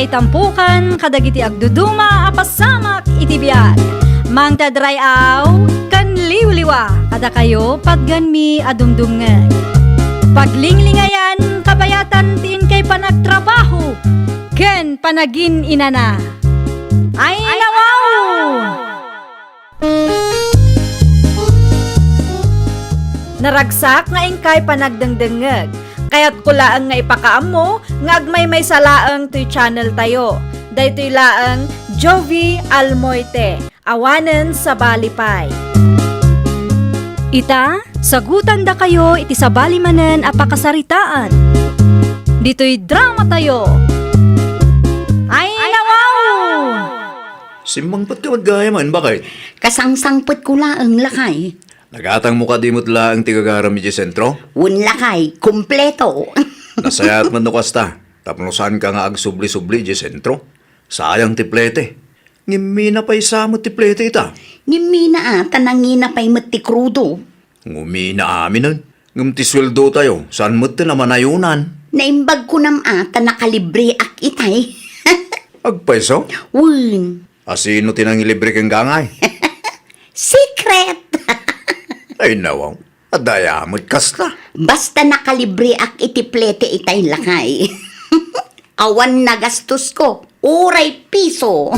Ngay tampukan, kadagiti agduduma, apasamak itibiyag. Mang tadrayaw, kan liwliwa, kada kayo pagganmi adumdumngeg. Paglinglingayan, kabayatan tiin kay panagtrabaho, ken panagin inana. Ay nawaw! Naragsak nga ingkay panagdengdengeg. Kaya't kulaang nga ipakaam mo, nga agmay salaang to'y channel tayo. Daytoy laang Jovi Almoite, awanen sa balipay. Ita, sagutan da kayo iti sa balimanen apakasaritaan. Dito'y drama tayo. Ay nawaw! Simbangpot ka maggaya man, bakit? Kasangsangpot ko laang lakay. Nagatang mo ka dimot laang tigagaram di sentro? Un lakay, kumpleto. Nasayat man no kasta. Tapnosan ka nga ag subli-subli di sentro. Sayang tiplete. Ngimina pa'y samot tiplete ita. Ngimina tanangina pa'y mati krudo. Ngumina amin nun. Ngumti sweldo tayo. Saan mo naman ayunan? Naimbag ko nam nakalibre ak itay. Agpaiso? Un. Asino tinangilibre kang gangay? Secret. Ay nawang. Adayamot kasta. Basta nakalibre ak itiplete itay lakay. Awan na gastos ko. Uray piso.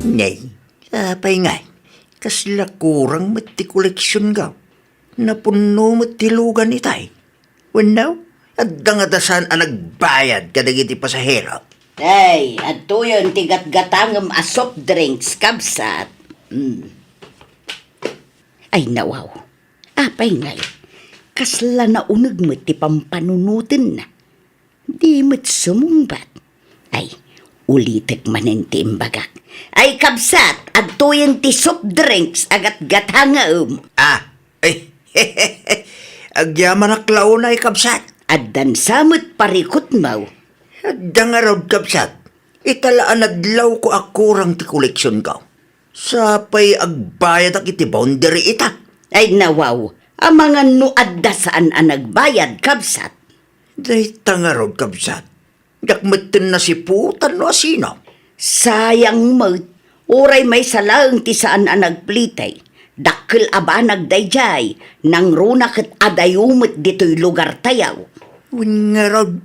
Ngay. Sapay ngay. Kasla kurang mati koleksyon ka. Napuno mati lugan itay. Wanaw? At dangadasan ang nagbayad kadagiti pasahero. Ay, ato yun tigat-gatangam a soft drinks kabsat. Ay nawaw. Apay ngay. Kasla na unag mo ti pampanunutin na. Di mo't sumumbat. Ay, ulitek manin ti imbagak. Ay kabsat, ato yun ti soft drinks agat gatangam. Ay, agyaman na klaon ay kapsat. At dansamot parikot mau. Dangarod kapsat. Italaan adlaw ko akurang ti koleksyon ka. Sapay agbayad ak iti boundary ita. Ay nawaw, ang mga nuadda saan ang nagbayad kabsat. Day tangarod kapsat. Gakmetin na si putan no asino. Sayang mo, oray may salaang ti saan ang nagplitay. Dakkel aba nagdayjay, nang runa ket adayumot dito'y lugar tayaw. Wingarod,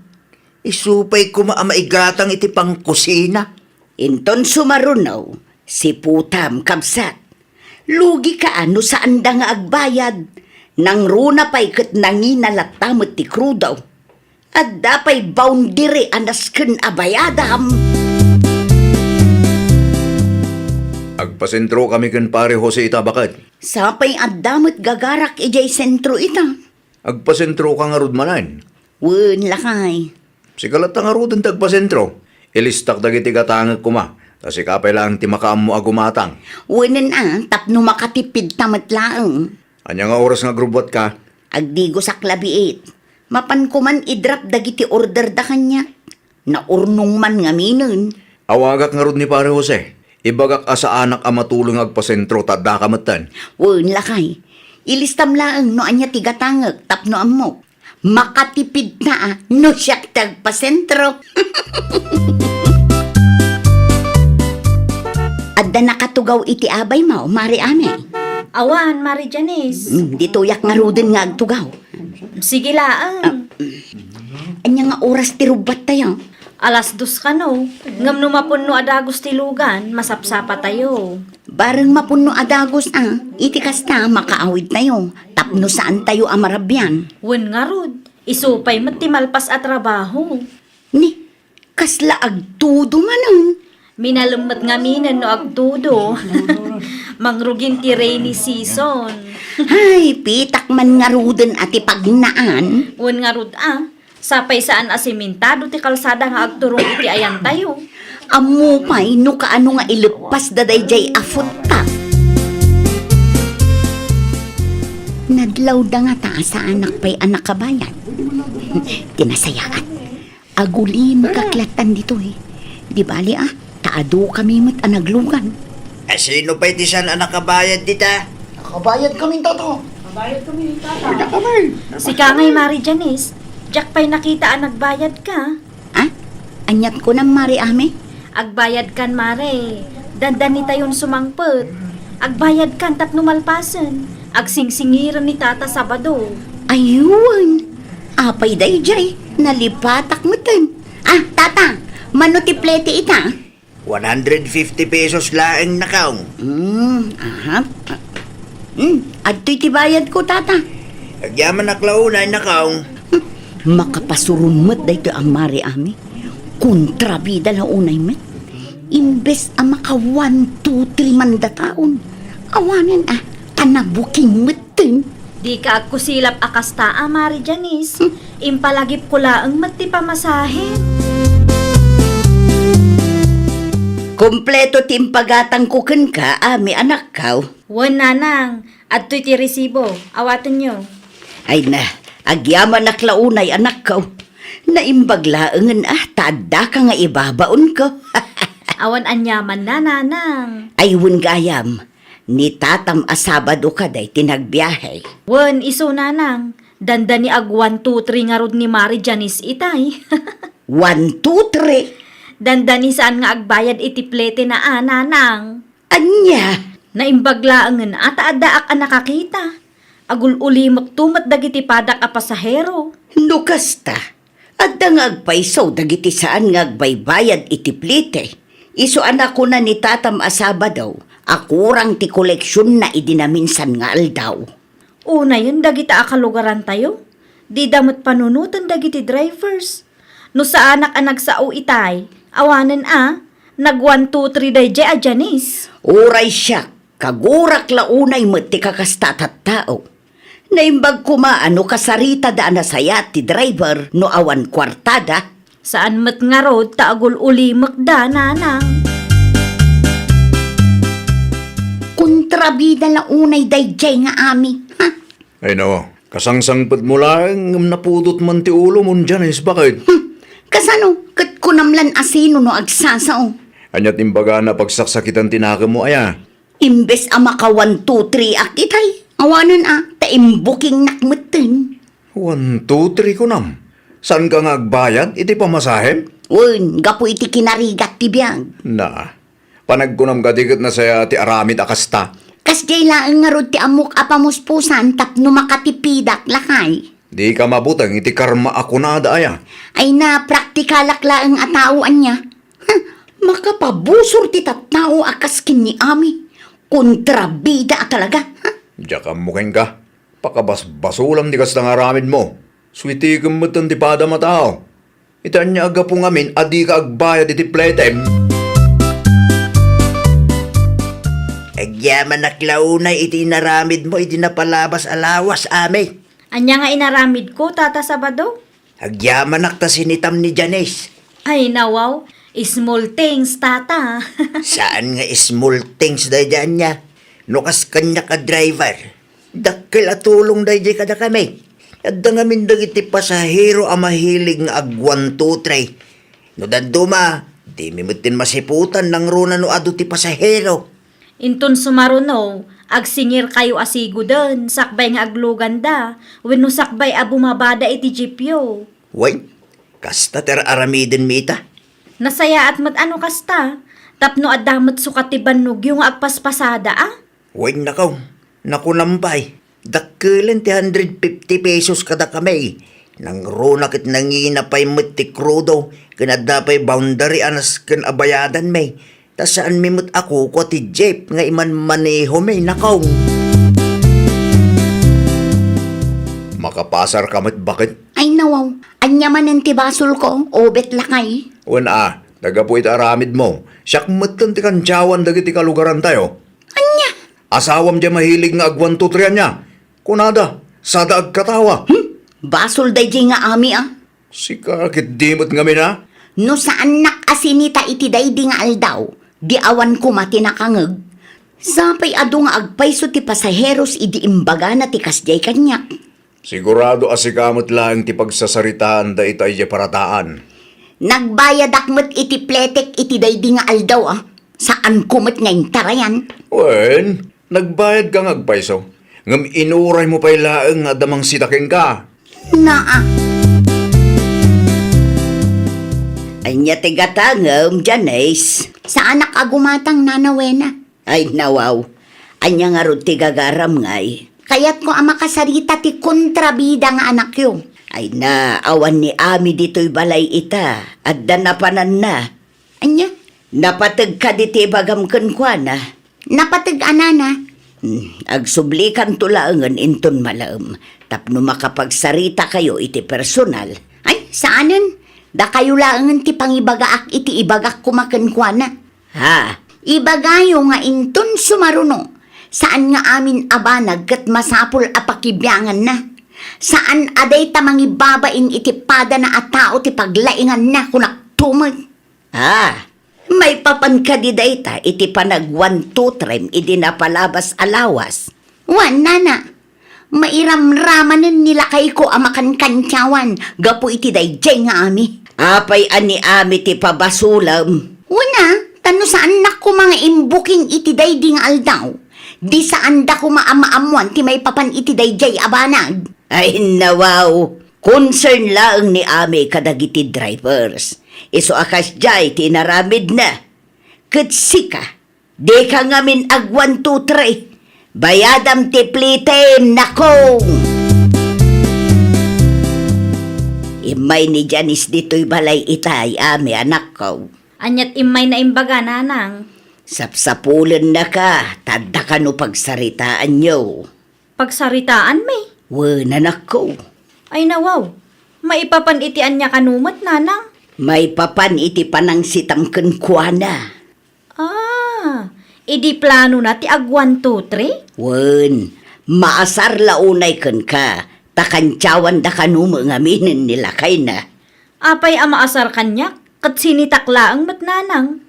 isupay ko maamaigatang iti pang kusina. Inton sumarunaw, si putam kabsat. Lugi ka ano saan da nga agbayad, nang runa pa'y ket nanginalattamot ti krudaw. At dapay boundary anasken abayadam. Agpasentro kami kan pare Jose ita bakat. Sapay addamot gagarak ijay sentro ita. Agpasentro ka nga rod manan. Wen lakay. Sikalat nga rod ang tagpasentro. Ilistak dagiti katangag kuma. Kasi kapay lang ti makaam mo agumatang. Wenen tapno makatipid tamat laang. Anya nga oras nga grubot ka? Agdigo sa klabiit. Mapan ko man idrap dagiti order da kanya. Naurnong man nga minun. Awagak nga rod ni pare Jose. Ibagak asa anak ang matulong agpasentro tadda kamatan. Wen lakay. Ilistam laang no anya tigatangag tapno amok. Makatipid na no siyak tagpasentro. Adda nakatugaw iti abay mo, Mari Ame. Awan, Mari Janice. Dituyak nga rudin nga agtugaw. Sige laang. Anya nga oras ti rubat tayo. 2:00 ka no. Ngam numapon no adagos tilugan, masapsapa tayo. Bareng mapuno adagos iti kasta makaawid tayo. Tapno saan tayo amarabyan. Wen nga rod, isupay matimalpas at trabaho. Ni, kasla agtudo manon. Minalumat nga minan no agtudo. Mangrugin ti rainy season. Ay, pitak man nga ruden ati pagnaan. Wen nga rod sapay saan asimentado ti kalsada nga agturong iti ayan tayo. Amo pa'y no kaano nga ilepas dadayjay afot ta. Nadlaw da nga ta sa anak pa'y anak kabayan. Tinasayaan. Aguli makaklatan dito Di bali taado kami mat anaglugan. Sino pa'y tisan ang nakabayad dita? Nakabayad kaming tato. Si Kangay Mari Janice, Jack pa'y nakita ang nagbayad ka. Ah? Anyat ko ng Mari Ami? Agbayad kan mare. Dandan ni tayon sumangpet. Agbayad kan tapno malpasan. Agsingsingiran ni Tata Sabado. Ayun. Apay day jay. Nalipatak mo tin. Ah, tata. Manutiplete ita. 150 pesos laeng nakaong. Aha. Adto'y tibayad ko, tata. Agyaman naklaunay nakaong. Makapasurumot dahito ang Mari Ami. Kontrabida na unay met. Imbes ang maka 1, 2, 3 mandataon. Awanan kanabuking metin. Di ka agkusilap akasta Mari Janice. Impalagip ko laang mati pamasahe. Kompleto timpagatang kuken ka, ami anak kaw. Wan nanang, at to'y ti resibo. Awatan nyo. Ay na, agyaman na klaunay anak kaw. Naimbaglaangan tada ka nga ibabaon ko. Awan anyaman na nanang. Aywun gayam, ni tatam asabado ka day tinagbiyahe. Wan iso nanang. Danda ni ag 1, 2, 3 nga rod ni Mari Janice itay. 1, 2, 3. Danda ni saan nga agbayad itiplete na nanang. Anya, Naimbaglaangan ata adaak ang nakakita. Agul ulimak tumat dagiti padak a pasahero. lukas ta. At nga agpaisaw dagiti saan nga agbaybayad itiplite. Iso anak ko na ni tatam asaba daw. Akurang ti koleksyon na idinaminsan nga aldaw. Una yun dagita akalugaran tayo. Di damot panunutan dagiti drivers. No sa anak sao itay, awanan nag 1, 2, 3 day a Janice. Uray siya, kagurak launay mo ti kakastatat tao. Naimbag kumaano kasarita da na saya ti driver no awan kwartada. Saan mat nga road taagul ulimak da nanang. Kontrabida launay dayjay nga ami. Ha? Ay no, kasangsangpad mo lang napudot man ti ulo mo dyan is bakit? Kasano, kat kunamlan asino no agsasao. Anyat imbaga na pagsaksakitan tinaka mo aya. Imbes maka 1, 2, 3 akitay. Awanan taimbuking nakmutin. 1, 2, 3 ko nam. Saan ka nga agbayad? Iti pamasahem? Un, gapo iti kinarigat ti biyag. Na, panagkunam kadikat na saya ti aramid akasta. Kas jay laeng nga rod ti amok apamuspusan tapno makatipidak lakay. Di ka mabutang iti karma ako na aya. Ay na praktikalak laeng atauan niya. Makapabusor ti tattao akas kini ami. Kontrabida talaga. Diya ka mukin ka. Pakabas-basulam di kas nga aramid mo. Switi kumutan ti pada matao. Itan niya aga po ngamin adi ka agbayad iti pletem. Agyaman na klaunay iti naramid mo iti napalabas alawas ame. Anya nga inaramid ko, Tata Sabado? Agyaman nakta sinitam ni Janice. Ay nawaw, small things, Tata. Saan nga small things day dyan niya? No kas kanya ka driver. Dakkel at tulong day di kada kami. At dangamin dagiti pasahero ang mahilig nga ag 1, 2, 3. No daduma, di mimutin masiputan ng runa no adu ti pasahero. Inton sumaruno, agsingir kayo asigo den, sakbay nga aglugan da, wenno sakbay a bumabada iti jipyo. Way, kasta ter aramidin mi ita. Nasaya at mat ano kasta, tapno adamat sukatiban yung agpaspasada Way nakaw, nakunampay. Dakkelan ti 150 pesos kada kami. Nang runakit nanginapay mo't ti krudo, kanadapay boundary anas kan abayadan may. Ta saan mimot ako ko ti jeep nga iman maneho may nakaw. Makapasar kamot bakit? Ay nawaw, anyaman ang tibasol ko, obet lakay. Una, nagapuit aramid mo. Siyak matan ti kantsawan dagiti kalugaran tayo. Anya? Asawam di mahilig nga agwan tutrian niya. Kunada, sada agkatawa. Basol dayjay nga ami Si kakit dimot nga mina. No saan nakasinita iti daydi nga aldaw, di awan ko mati nakangag. Sapay ado nga agpayso ti pasaheros idi imbaga na ti kasjay kanyak. Sigurado asikamot lang ti pagsasaritaan da itay di parataan. Nagbayad akmat iti pletek iti daydi nga aldaw Saan kumot ngayon tarayan? Wen, nagbayad ka nga agpayso. Ngam inuray mo pa'y laeng nga damang sitaking ka. Naa. Anya tigatangam, Janice. Sa anak agumatang nanawena. Ay, nawaw. Anya nga ron tigagaram ngay. Kaya't ko ang makasarita ti kontrabida nga anak yo. Ay na, awan ni Ami dito'y balay ita. At danapanan na. Anya? Napatag ka diti bagam kenkwana. Napatag anana. Agsublikan tulaangan inton malaam. Tapno makapagsarita kayo iti personal. Ay, saanan? Da kayo laangan ti pangibagaak iti ibagak kumakenkwana. Ha? Ibagayo nga inton sumaruno. Saan nga amin abanag kat masapul apakibyangan na. Saan aday tamangi babain iti pada na atao ti paglaingan na kunak tumag. Ha? May papan ka di dayta iti panag 1, 2, 3 iti napalabas alawas. Wan, nana. Mairamramanan nila kay ko amakan kantyawan. Gapo iti dayjay nga ami. Apay ani Ami ti pabasulam. Una, tano saan na ko mga imbuking iti daydi nga aldaw. Di saan da ko maamaamuan ti may papan iti dayjay abanag. Ay nawaw. Concern lang ni Ami kadagiti drivers. Iso akas jay tinaramid na. Katsika. Di ka ngamin ag 1, 2, 3. Bayadam ti plitem nakong. Imay ni Janice dito'y balay itay, Ami anak ko. Anyat imay na imbaga, nanang. Sapsapulan na ka, tadda ka no pagsaritaan nyo. Pagsaritaan, may. Wan anak ko. Ay nawaw, maipapan itian niya kanumat, nanang. May papan iti panang sitam kenkwana. Ah, idi plano na ti ag 1, 2, 3? Wan, maasar launay ken ka. Takantyawan da kanuma nga minin nila kay na. Apay amaasar kanya, kat sinitakla ang matnanang.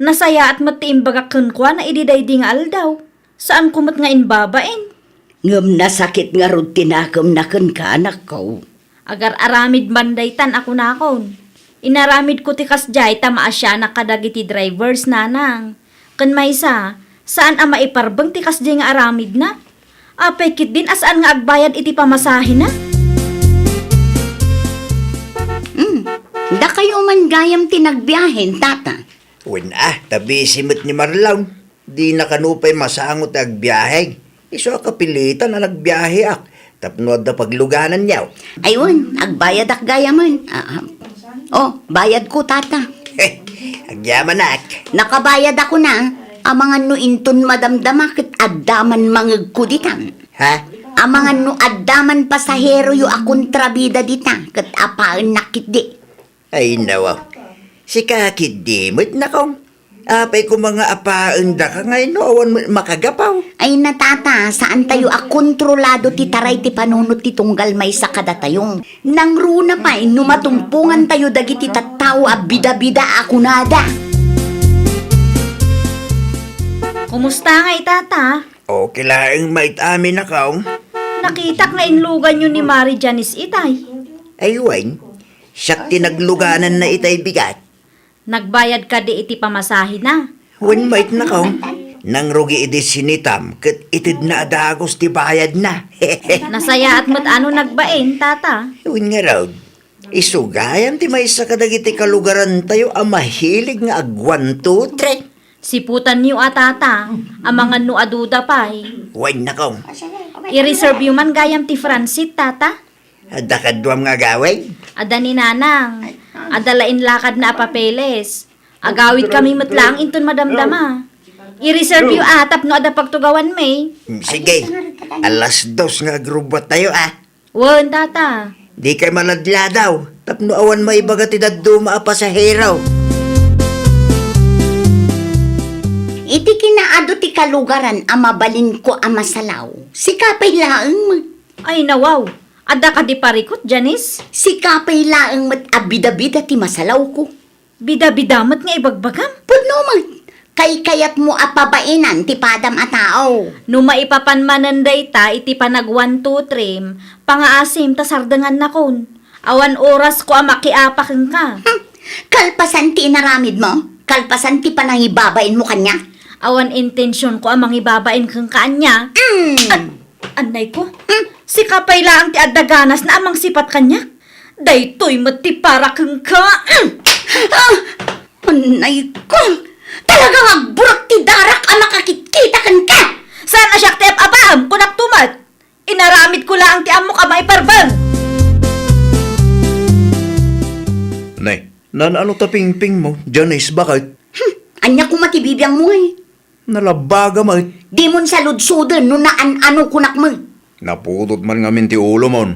Nasaya at matiimbagak kenkwa na ididay di nga aldaw. Saan kumat nga inbabain? Ngam nasakit nga rod tinakam na ken ka anak ko. Agar aramid bandaytan ako nakon. Inaramid ko ti kasjay tama asya na kadagiti drivers, nanang. Kan maysa, saan ama iparbang ti kasjay nga aramid na? Apay kit din asaan nga agbayad iti pamasahe na? Da kayo man gayam tinagbiyahin, tata. Wen tabi simot ni Marlaw. Di na kanupay masangot agbiyahe. Iso kapilitan na nagbiyahe ak. Tapno da pagluganan niyaw. Ayun, agbayad ak gayaman. Oh, bayad ko, tata. Agyaman ak. Nakabayad ako na. Amangan no inton madamdama ket addaman mangeg ko ditan. Ha? Amangan no addaman pasahero yu akong trabida dita ket apaan nakit di. Ay nawaw. Si kakid dimot na kong. Apay ko mga apaan da ka ngayon no awan makagapaw. Ay natata, saan tayo kontrolado ti taray ti panunot ti tunggal may sa kadatayong. Nang runa pa, numatumpungan tayo dagiti tattao a bida-bida ako nada. Kumusta nga itata? Okay lang mait amin na kong. Nakitak nga inlugan nyo ni Mari Janice itay. Ay wen, siyak tinagluganan na itay bigat. Nagbayad ka di iti pamasahe na. Wen mait na kong. Nang rugi iti sinitam, kat itid na adagos ti bayad na. Nasaya at mat ano nagbain, tata. Wen nga raw, isugayan ti may sa kadagiti kalugaran tayo ang mahilig nga ag 1, 2, 3. Siputan niyo atata, ang mga nuaduda pa'y. Wen na kong. I-reserve yung man gayam ti Francit, tata. Adakadwam nga gawin. Ada ni nanang, adalain lakad na papeles. Agawid kami matlang inton madamdama. I-reserve yung atap no ada pagtugawan may. Sige, 2:00 nga grubat tayo Wan, tata. Di kay maladla daw. Tapno awan may baga ti daduma a pasahero. Iti kinaado ti kalugaran a mabalin ko a masalaw. Si kapay laeng mat. Ay nawaw, ada ka di parikot, Janice? Si kapay laeng mat abida-bida ti masalaw ko. Bida-bidamat nga ibagbagam. Puno mat. Kay kayat mo apabainan ti padam a tao. No maipapanmananday ta iti panag 1, 2, 3, pangaasim ta sardangan na kon. Awan oras ko a makiapakin ka. Kalpasan ti inaramid mo? Kalpasan ti panangibabain mo kanya? Awan intensyon ko amang ibabain kang kanya. Anay ko, si kapay lang ti adaganas na amang sipat kanya. Daytoy matipara kang ka. Anay ko! Talagang agburak ti darak ang makakikita kan ka! Saan na siya tep abaam kunak tumat? Inaramid ko lang ti amok ama iparbang. Nay, ano taping-ping mo? Janice, bakit? Anya ko matibibiyang mo eh. Nalabaga mo. Di mon sa ludsudan no ano kunak mo. Naputot man ngamin ti ulo mon.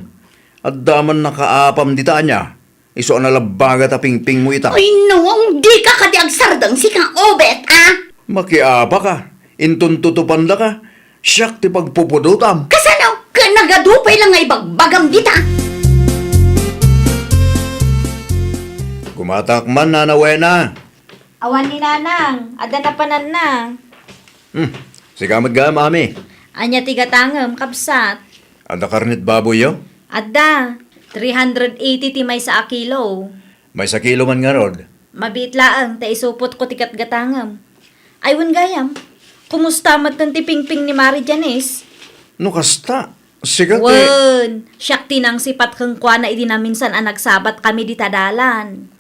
At daman nakaapam di tanya. Iso nalabaga taping-ping mo ita. Ay nawang di ka kadiag sardang si kang obet, ah! Makiapa ka. Intuntutupan da ka. Siyak ti pagpupudutam. Kasanaw ka nagadupay lang nga ibagbagam dita. Gumatakman na nawena. Awan ni nanang, ada na panan na. Sigamad ga, mami. Anya tigatangam, kapsat. Ada karnit baboy yo? Ada, 380 ti may sa akilo. May sa kilo man nga rod. Mabit laang, ta isupot ko tikat gatangam. Aywan gayam, kumusta matan ti pingping ni Mari Janice? No kasta. Sigat eh. Wen, siyak tinang sipat kang kwa na idinaminsan ang nagsabat kami di tadalan.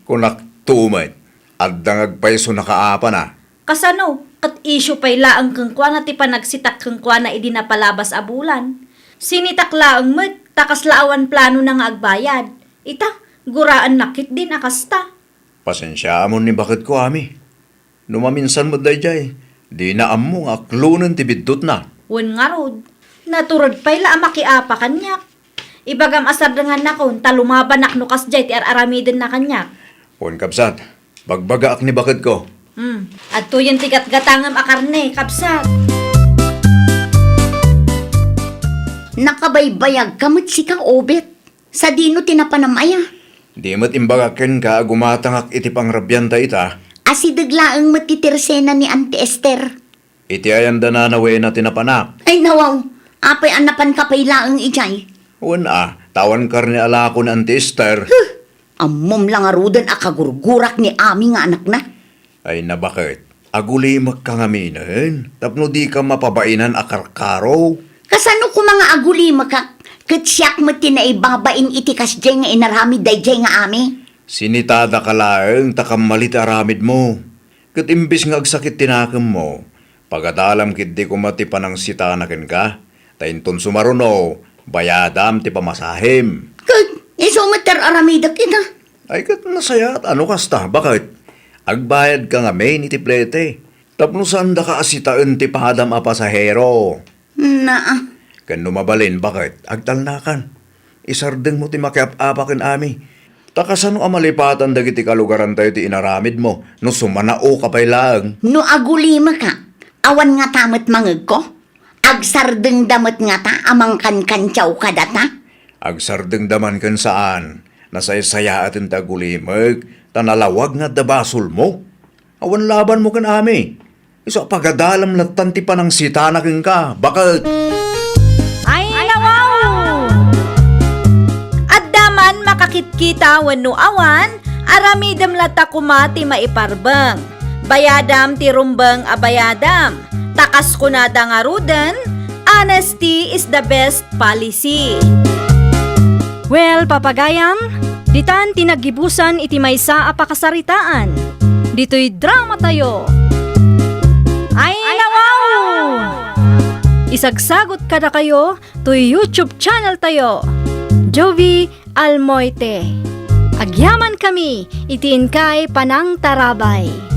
Kunak tumay. At dangagpaiso nakaapa na. Kasano, kat issue pa'y laang kang kwa na ti panagsitak kang kwa na idinapalabas a bulan. Sinitak laang met, takas laawan plano na nga agbayad. Ita, guraan nakit din akasta. Pasensya mo ni bakit ko, ami. Numaminsan mo dayjay. Di na amo nga klunan ti bidot na. Wen nga rod, naturod pa'y la makiapa kanyak. Ibagam asar dengan nakon, talumaban naknukas jay ti aramiden na kanyak. Pon kapsat, bagbaga ak ni bakit ko. At to yung tigat gatangam akarne, kapsat. Nakabaybayag kamot si kang obet. Sa dino tinapanamaya. Di mo't imbagakin ka gumatangak iti pangrabyanta ita. Asidaglaang matitirsena ni Auntie Esther. Iti ayanda na nawena tinapanak. Ay nawaw, apay anapan ka pa'y laang ijay. Una, tawan karni ala ko na Auntie Esther. Amom lang arudan akagurgurak ni ami nga anak na. Ay na bakit? Aguli magkangaminan. Tapno di ka mapabainan akarkaro. Kasano ko mga aguli makak, katsyak mo tinaibabain itikas dyan nga inarami dayjay nga ami. Sinitada ka laeng takamalit aramid mo. Kat imbis nga agsakit tinakam mo. Pagadalam kit di ko matipanang sitanakin ka. Tainton sumaruno, bayadam ti pamasahim. Kag, isometer aramidak ina. Ay kat nasaya at ano kasta, bakit? Agbayad ka nga may ni tiplete. Tapno saan da ka asitaan ti padam a pasahero. Na, Kan lumabalin, bakit? Agtalnakan. Isardeng mo ti makiap-apakin ami. Takasano amalipatan dagiti kalugaran tayo ti inaramid mo, no sumanao ka pa'y laang. no aguli maka, awan nga tamat mangag ko. Agsardeng damat nga ta, amang kan-kansyaw ka data. Agsardeng daman kan saan, nasaysaya atin tagulimag, tanalawag nga dabasol mo. Awan laban mo kan ami. Iso pagadalam latanti pa ng sitanakin ka, bakit? Ay, nawaw! At daman makakitkita wano awan, aramidam lata kumati maiparbang. Bayadam ti rumbang abayadam. Takas kunada nga rudan, honesty is the best policy. Well, papagayam, ditan tinagibusan iti maysa a pakasaritaan. Dito'y drama tayo. Ay, nawaw! Isagsagot kada kayo to YouTube channel tayo. Jovi Almoite. Agyaman kami, itiin kay Panang Tarabay.